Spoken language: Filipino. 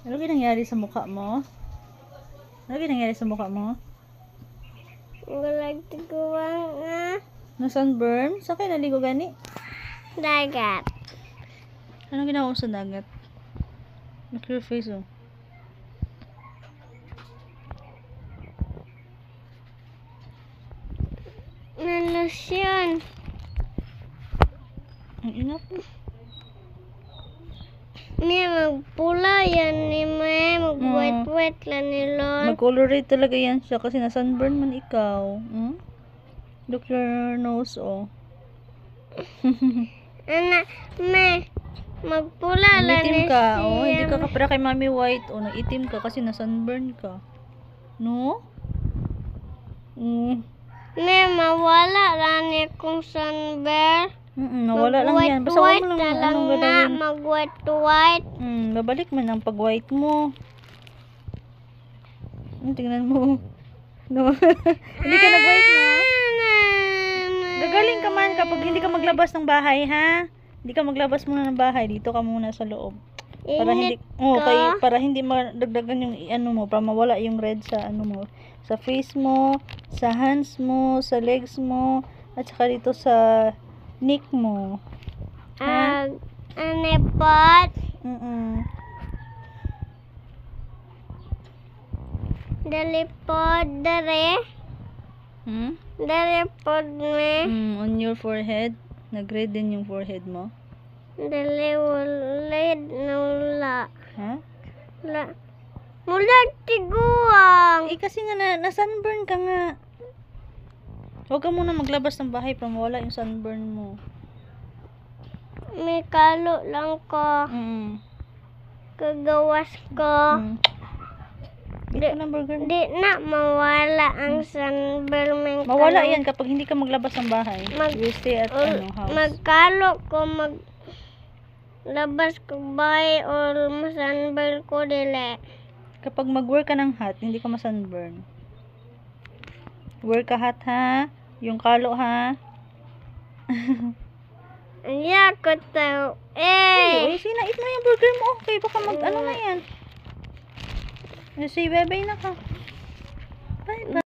Ano ginangyari sa mukha mo? Ano ginangyari sa mukha mo? Gulag tiguang nga. Na sunburn? Saan kayo naligo gani? Dagat. Ano ginawa mo sa dagat? Look your face, oh. Nalusyon. Ang inap. May magpula yan ni May. Mag-wet-wet lang nilon. Mag-colorate talaga yan siya kasi na sunburn man ikaw. Hmm? Look your nose, oh. Anak, May. Magpula lang Nag-itim ni ka, oh. siya. Hindi ka kapara kay Mami White, oh. Nag-itim ka kasi na sunburn ka. No? May mawala lang ni kung sunburn. Nawala lang yan. Basta huwag mo lang anong gagawin. Mag-white-white. Babalik man ang pag-white mo. Tingnan mo. No. Hindi ka nag-white, no? Gagaling ka man kapag hindi ka maglabas ng bahay, ha? Hindi ka maglabas muna ng bahay. Dito ka muna sa loob. Para hindi para hindi madagdagan yung ano mo, para mawala yung red sa ano mo, sa face mo, sa hands mo, sa legs mo, at saka dito sa neck mo. Anepot. Dalipod dare. Dalipod me. On your forehead. Nag-red din yung forehead mo. Daliwalid nula. Ha? Mula tiguang. Kasi nga na sunburn ka nga. Huwag ka muna maglabas ng bahay para mawala yung sunburn mo. May kalo lang ko. Kagawas ko. Di na mawala ang sunburn. Mawala yan kapag hindi ka maglabas ng bahay. You stay at house. Magkalo ko labas ko bahay or sunburn ko dili. Kapag mag-wear ka ng hat, hindi ka ma-sunburn. Wear ka hat, ha? Yung kalo, ha? Ko tao. Uy, sinait mo yung burger mo. Okay, baka ano na yan. Say bye-bye na ka. Bye-bye.